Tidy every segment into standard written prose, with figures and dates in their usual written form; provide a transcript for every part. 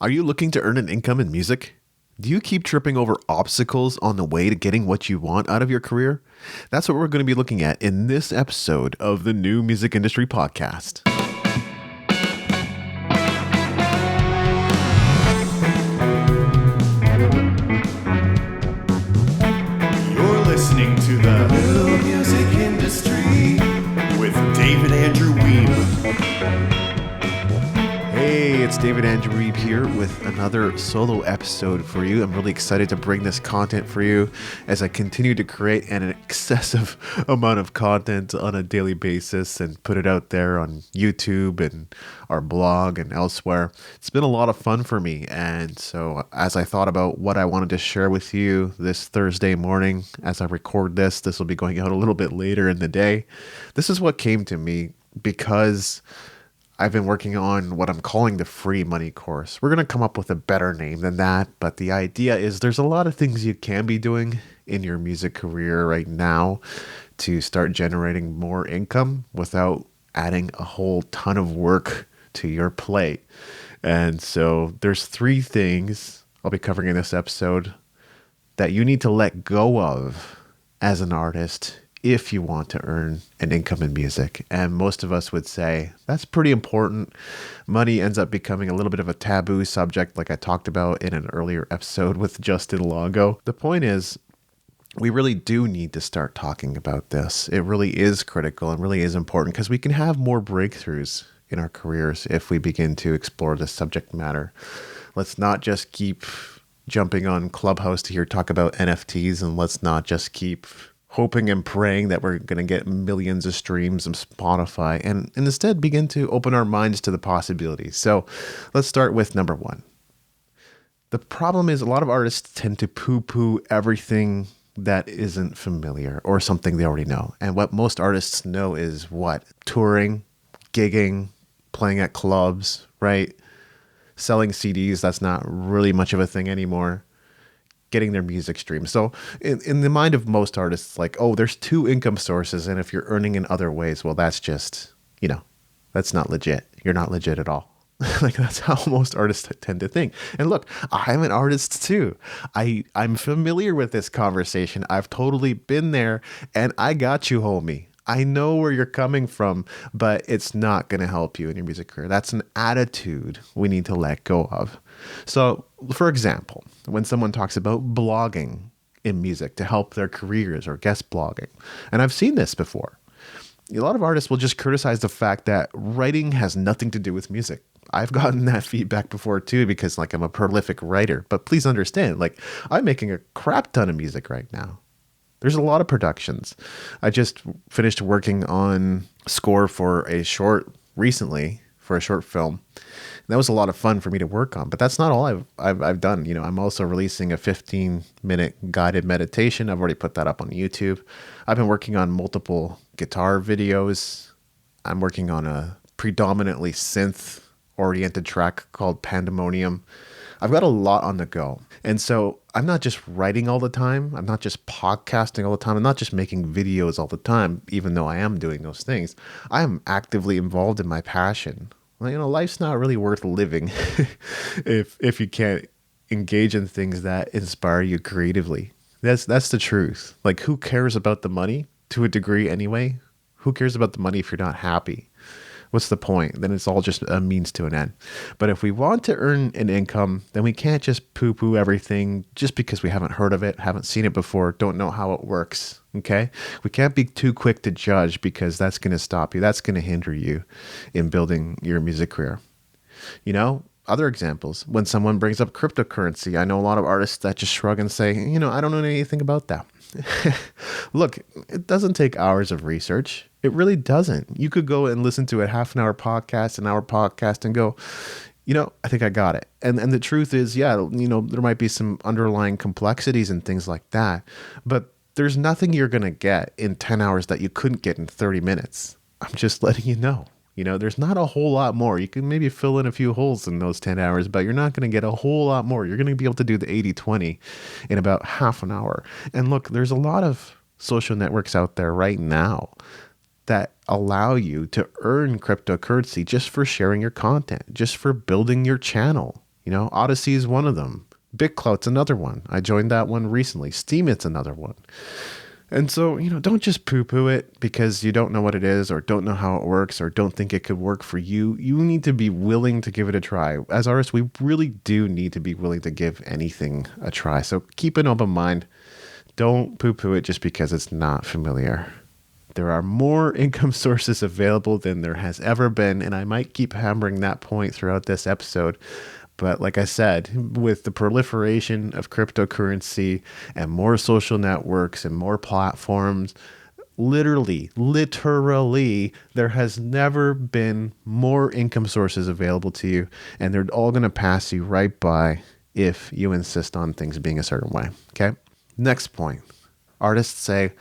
Are you looking to earn an income in music? Do you keep tripping over obstacles on the way to getting what you want out of your career? That's what we're going to be looking at in this episode of the New Music Industry Podcast. You're listening to the New Music Industry with David Andrew Wiebe. Hey, it's David Andrew Wiebe here with another solo episode for you. I'm really excited to bring this content for you as I continue to create an excessive amount of content on a daily basis and put it out there on YouTube and our blog and elsewhere. It's been a lot of fun for me. And so as I thought about what I wanted to share with you this Thursday morning, as I record this will be going out a little bit later in the day. This is what came to me because I've been working on what I'm calling the free money course. We're going to come up with a better name than that, but the idea is there's a lot of things you can be doing in your music career right now to start generating more income without adding a whole ton of work to your plate. And so there's three things I'll be covering in this episode that you need to let go of as an artist if you want to earn an income in music. And most of us would say that's pretty important. Money ends up becoming a little bit of a taboo subject, like I talked about in an earlier episode with Justin Longo. The point is, we really do need to start talking about this. It really is critical and really is important because we can have more breakthroughs in our careers if we begin to explore this subject matter. Let's not just keep jumping on Clubhouse to hear talk about NFTs, and let's not just keep hoping and praying that we're going to get millions of streams of Spotify, and instead begin to open our minds to the possibilities. So let's start with number one. The problem is a lot of artists tend to poo-poo everything that isn't familiar or something they already know. And what most artists know is what? Touring, gigging, playing at clubs, right? Selling CDs, that's not really much of a thing anymore. Getting their music streamed. So in the mind of most artists, like, oh, there's two income sources, and if you're earning in other ways, well, that's just, that's not legit. You're not legit at all. Like, that's how most artists tend to think. And look, I'm an artist too. I'm familiar with this conversation. I've totally been there, and I got you, homie. I know where you're coming from, but it's not going to help you in your music career. That's an attitude we need to let go of. So, for example, when someone talks about blogging in music to help their careers or guest blogging, and I've seen this before, a lot of artists will just criticize the fact that writing has nothing to do with music. I've gotten that feedback before too, because I'm a prolific writer, but please understand, I'm making a crap ton of music right now. There's a lot of productions. I just finished working on score for a short recently, for a short film. And that was a lot of fun for me to work on, but that's not all I've done. I'm also releasing a 15-minute guided meditation. I've already put that up on YouTube. I've been working on multiple guitar videos. I'm working on a predominantly synth-oriented track called Pandemonium. I've got a lot on the go. And so I'm not just writing all the time. I'm not just podcasting all the time. I'm not just making videos all the time, even though I am doing those things. I am actively involved in my passion. Life's not really worth living if you can't engage in things that inspire you creatively. That's the truth. Who cares about the money to a degree anyway? Who cares about the money if you're not happy? What's the point? Then it's all just a means to an end. But if we want to earn an income, then we can't just poo-poo everything just because we haven't heard of it, haven't seen it before, don't know how it works, okay? We can't be too quick to judge because that's going to stop you. That's going to hinder you in building your music career. Other examples, when someone brings up cryptocurrency, I know a lot of artists that just shrug and say, I don't know anything about that. Look, it doesn't take hours of research. It really doesn't. You could go and listen to a half an hour podcast, an hour podcast, and go, I think I got it. And the truth is, there might be some underlying complexities and things like that, but there's nothing you're going to get in 10 hours that you couldn't get in 30 minutes. I'm just letting you know. There's not a whole lot more. You can maybe fill in a few holes in those 10 hours, but you're not going to get a whole lot more. You're going to be able to do the 80-20 in about half an hour. And look, there's a lot of social networks out there right now that allow you to earn cryptocurrency just for sharing your content, just for building your channel. Odyssey is one of them. BitClout's another one. I joined that one recently. Steemit's another one. And so, don't just poo-poo it because you don't know what it is or don't know how it works or don't think it could work for you. You need to be willing to give it a try. As artists, we really do need to be willing to give anything a try. So keep an open mind. Don't poo-poo it just because it's not familiar. There are more income sources available than there has ever been, and I might keep hammering that point throughout this episode. But like I said, with the proliferation of cryptocurrency and more social networks and more platforms, literally, there has never been more income sources available to you. And they're all going to pass you right by if you insist on things being a certain way. Okay. Next point. Artists say,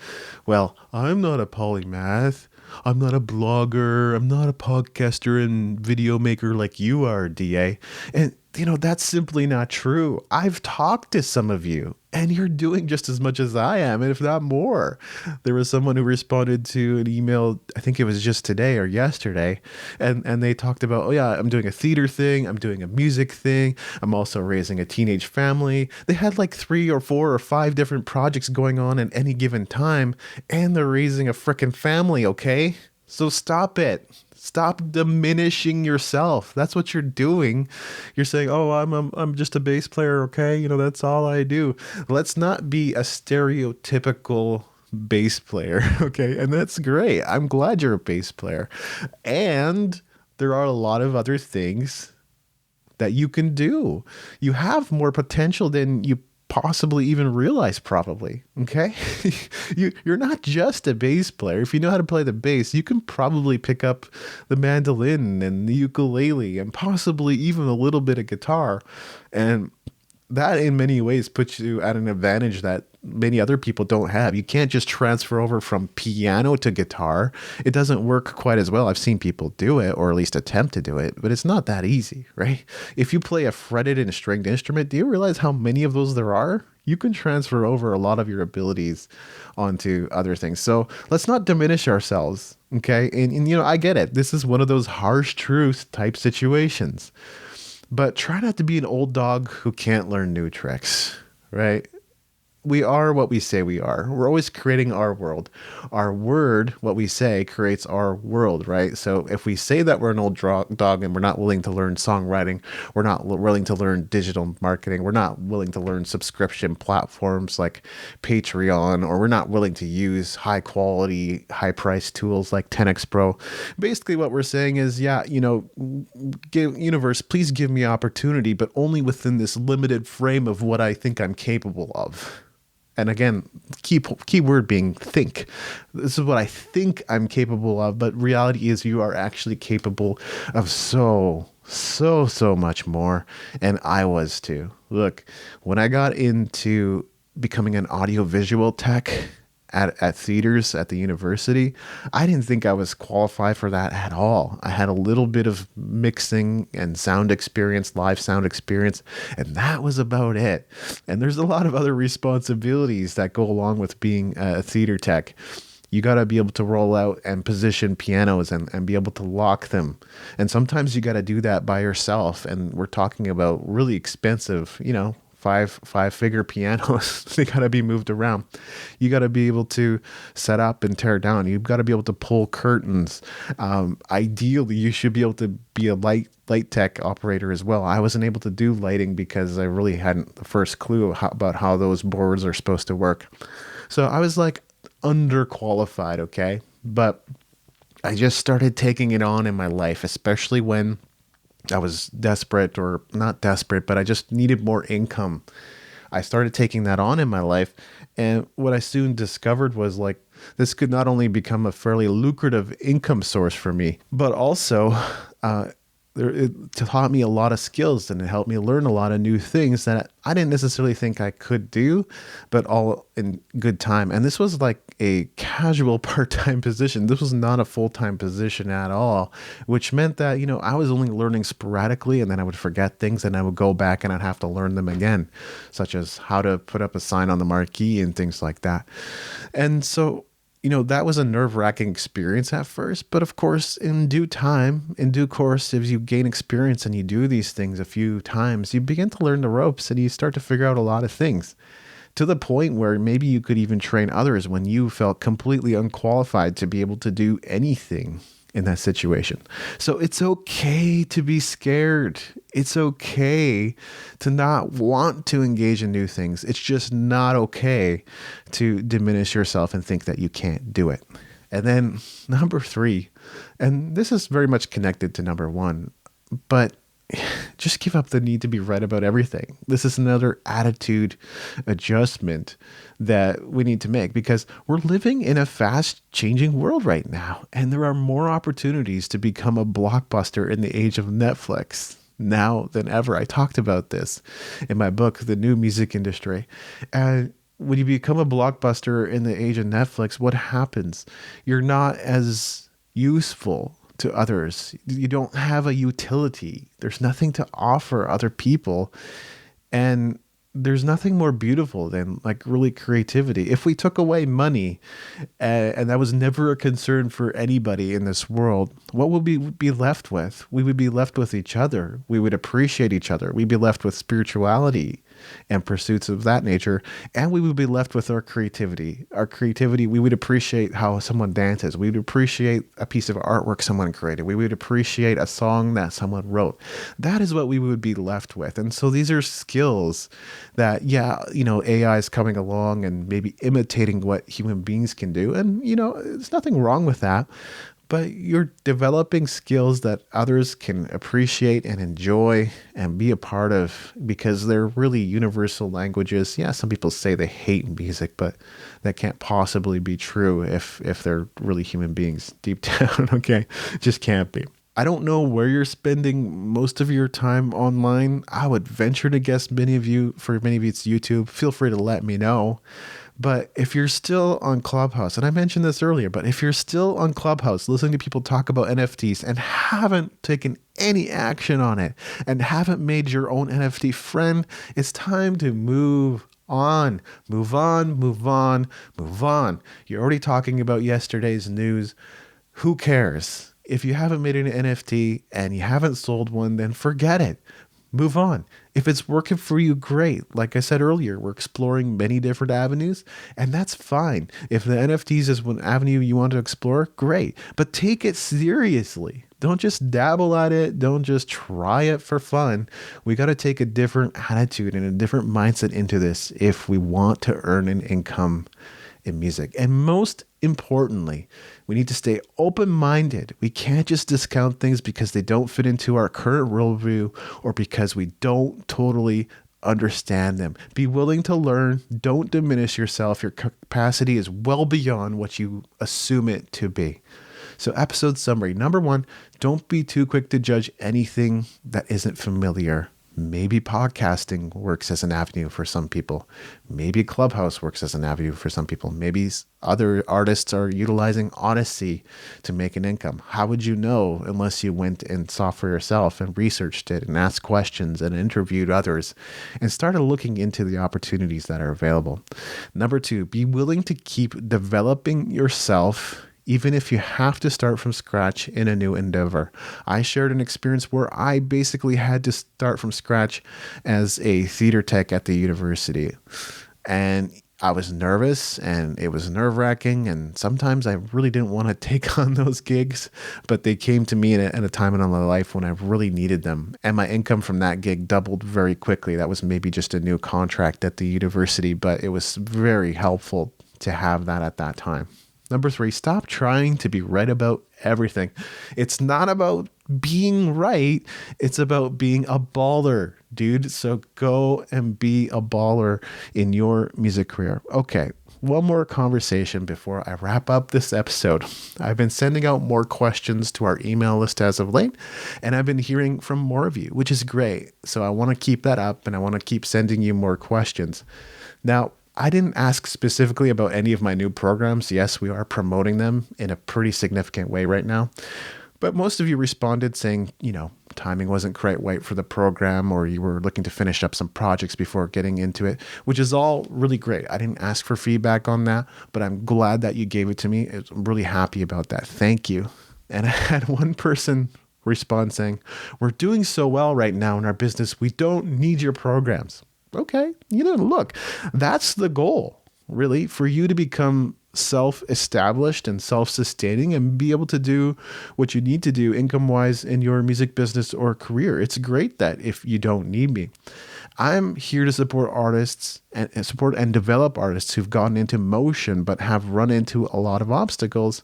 well, I'm not a polymath. I'm not a blogger. I'm not a podcaster and video maker like you are, DA. And that's simply not true. I've talked to some of you and you're doing just as much as I am, and if not more. There was someone who responded to an email, I think it was just today or yesterday, and they talked about, oh yeah, I'm doing a theater thing, I'm doing a music thing, I'm also raising a teenage family. They had like 3 or 4 or 5 different projects going on at any given time, and they're raising a frickin' family, okay? So stop it. Stop diminishing yourself. That's what you're doing. You're saying, "Oh, I'm just a bass player, okay? That's all I do." Let's not be a stereotypical bass player, okay? And that's great. I'm glad you're a bass player. And there are a lot of other things that you can do. You have more potential than you possibly even realize, probably. Okay. You're not just a bass player. If you know how to play the bass, you can probably pick up the mandolin and the ukulele and possibly even a little bit of guitar. And that in many ways puts you at an advantage that many other people don't have. You can't just transfer over from piano to guitar. It doesn't work quite as well. I've seen people do it, or at least attempt to do it, but it's not that easy, right? If you play a fretted and stringed instrument, do you realize how many of those there are? You can transfer over a lot of your abilities onto other things. So let's not diminish ourselves, okay? And I get it. This is one of those harsh truth type situations. But try not to be an old dog who can't learn new tricks, right? We are what we say we are. We're always creating our world. Our word, what we say, creates our world, right? So if we say that we're an old dog and we're not willing to learn songwriting, we're not willing to learn digital marketing, we're not willing to learn subscription platforms like Patreon, or we're not willing to use high quality, high price tools like 10X Pro. Basically what we're saying is, universe, please give me opportunity, but only within this limited frame of what I think I'm capable of. And again, key word being think. This is what I think I'm capable of, but reality is you are actually capable of so much more. And I was too. Look, when I got into becoming an audiovisual tech at theaters at the university, I didn't think I was qualified for that at all. I had a little bit of mixing and sound experience, live sound experience, and that was about it. And there's a lot of other responsibilities that go along with being a theater tech. You got to be able to roll out and position pianos and be able to lock them. And sometimes you got to do that by yourself. And we're talking about really expensive, five-figure pianos. They got to be moved around. You got to be able to set up and tear down. You've got to be able to pull curtains. Ideally, you should be able to be a light tech operator as well. I wasn't able to do lighting because I really hadn't the first clue about how those boards are supposed to work. So I was like underqualified, okay? But I just started taking it on in my life, especially when I was desperate, or not desperate, but I just needed more income. I started taking that on in my life. And what I soon discovered was this could not only become a fairly lucrative income source for me, but also it taught me a lot of skills, and it helped me learn a lot of new things that I didn't necessarily think I could do, but all in good time. And this was like a casual part-time position. This was not a full-time position at all, which meant that, I was only learning sporadically, and then I would forget things and I would go back and I'd have to learn them again, such as how to put up a sign on the marquee and things like that. And so that was a nerve-wracking experience at first, but of course, in due course, as you gain experience and you do these things a few times, you begin to learn the ropes and you start to figure out a lot of things, to the point where maybe you could even train others when you felt completely unqualified to be able to do anything in that situation. So it's okay to be scared. It's okay to not want to engage in new things. It's just not okay to diminish yourself and think that you can't do it. And then number 3, and this is very much connected to number 1, but just give up the need to be right about everything. This is another attitude adjustment that we need to make, because we're living in a fast changing world right now. And there are more opportunities to become a blockbuster in the age of Netflix now than ever. I talked about this in my book, The New Music Industry. And when you become a blockbuster in the age of Netflix, what happens? You're not as useful to others. You don't have a utility. There's nothing to offer other people. And there's nothing more beautiful than like really creativity. If we took away money, and that was never a concern for anybody in this world, what would we be left with? We would be left with each other. We would appreciate each other. We'd be left with spirituality and pursuits of that nature. And we would be left with our creativity. Our creativity, we would appreciate how someone dances. We would appreciate a piece of artwork someone created. We would appreciate a song that someone wrote. That is what we would be left with. And so these are skills that, AI is coming along and maybe imitating what human beings can do. And, there's nothing wrong with that. But you're developing skills that others can appreciate and enjoy and be a part of, because they're really universal languages. Yeah, some people say they hate music, but that can't possibly be true if they're really human beings deep down, okay? Just can't be. I don't know where you're spending most of your time online. I would venture to guess for many of you it's YouTube. Feel free to let me know. But if you're still on Clubhouse, and I mentioned this earlier, but if you're still on Clubhouse listening to people talk about NFTs and haven't taken any action on it and haven't made your own NFT friend, it's time to move on. Move on, move on, move on. You're already talking about yesterday's news. Who cares? If you haven't made an NFT and you haven't sold one, then forget it. Move on. If it's working for you, great. Like I said earlier, we're exploring many different avenues, and that's fine. If the NFTs is one avenue you want to explore, great. But take it seriously. Don't just dabble at it. Don't just try it for fun. We got to take a different attitude and a different mindset into this if we want to earn an income in music. And most importantly, we need to stay open-minded. We can't just discount things because they don't fit into our current worldview or because we don't totally understand them. Be willing to learn. Don't diminish yourself. Your capacity is well beyond what you assume it to be. So episode summary. Number 1, don't be too quick to judge anything that isn't familiar. Maybe podcasting works as an avenue for some people. Maybe Clubhouse works as an avenue for some people. Maybe other artists are utilizing Odyssey to make an income. How would you know unless you went and saw for yourself and researched it and asked questions and interviewed others and started looking into the opportunities that are available? Number 2, be willing to keep developing yourself even if you have to start from scratch in a new endeavor. I shared an experience where I basically had to start from scratch as a theater tech at the university. And I was nervous and it was nerve-wracking, and sometimes I really didn't want to take on those gigs, but they came to me at a time in my life when I really needed them. And my income from that gig doubled very quickly. That was maybe just a new contract at the university, but it was very helpful to have that at that time. Number 3, stop trying to be right about everything. It's not about being right. It's about being a baller, dude. So go and be a baller in your music career. Okay, one more conversation before I wrap up this episode. I've been sending out more questions to our email list as of late, and I've been hearing from more of you, which is great. So I want to keep that up, and I want to keep sending you more questions. Now, I didn't ask specifically about any of my new programs. Yes, we are promoting them in a pretty significant way right now. But most of you responded saying, timing wasn't quite right for the program, or you were looking to finish up some projects before getting into it, which is all really great. I didn't ask for feedback on that, but I'm glad that you gave it to me. I'm really happy about that. Thank you. And I had one person respond saying, we're doing so well right now in our business, we don't need your programs. Okay, look, that's the goal, really, for you to become self-established and self-sustaining and be able to do what you need to do income-wise in your music business or career. It's great that if you don't need me. I'm here to support artists and support and develop artists who've gotten into motion but have run into a lot of obstacles,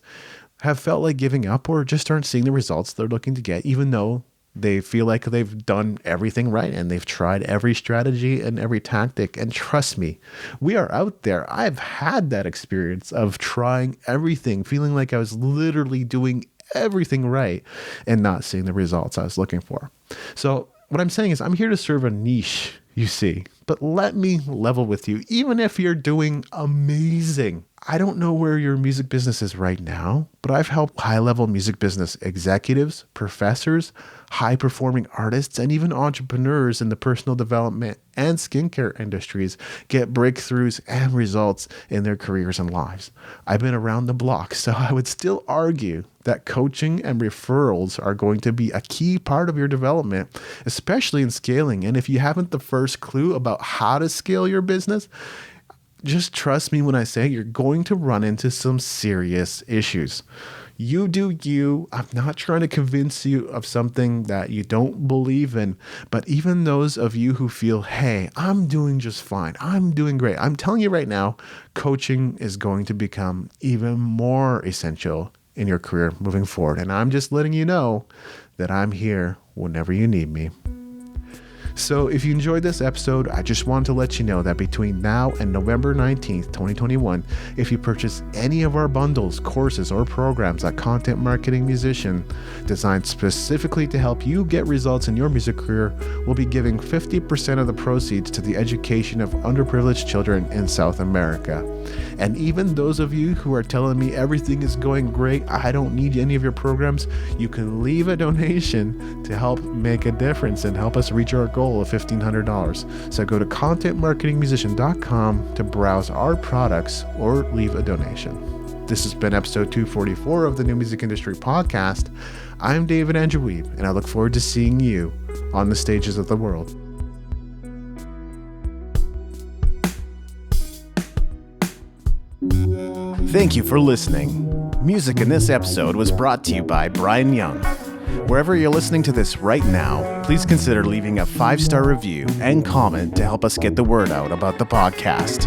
have felt like giving up, or just aren't seeing the results they're looking to get, even though they feel like they've done everything right and they've tried every strategy and every tactic. And trust me, we are out there. I've had that experience of trying everything, feeling like I was literally doing everything right and not seeing the results I was looking for. So what I'm saying is I'm here to serve a niche, you see, but let me level with you. Even if you're doing amazing, I don't know where your music business is right now, but I've helped high-level music business executives, professors, high-performing artists, and even entrepreneurs in the personal development and skincare industries get breakthroughs and results in their careers and lives. I've been around the block, so I would still argue that coaching and referrals are going to be a key part of your development, especially in scaling. And if you haven't the first clue about how to scale your business, just trust me when I say you're going to run into some serious issues. You do you. I'm not trying to convince you of something that you don't believe in, but even those of you who feel, hey, I'm doing just fine, I'm doing great, I'm telling you right now, coaching is going to become even more essential in your career moving forward. And I'm just letting you know that I'm here whenever you need me. So if you enjoyed this episode, I just wanted to let you know that between now and November 19th, 2021, if you purchase any of our bundles, courses, or programs at Content Marketing Musician, designed specifically to help you get results in your music career, we'll be giving 50% of the proceeds to the education of underprivileged children in South America. And even those of you who are telling me everything is going great, I don't need any of your programs, you can leave a donation to help make a difference and help us reach our goal of $1,500. So go to contentmarketingmusician.com to browse our products or leave a donation. This has been episode 244 of the New Music Industry Podcast. I'm David Andrew Wiebe, and I look forward to seeing you on the stages of the world. Thank you for listening. Music in this episode was brought to you by Brian Young. Wherever you're listening to this right now, please consider leaving a 5-star review and comment to help us get the word out about the podcast.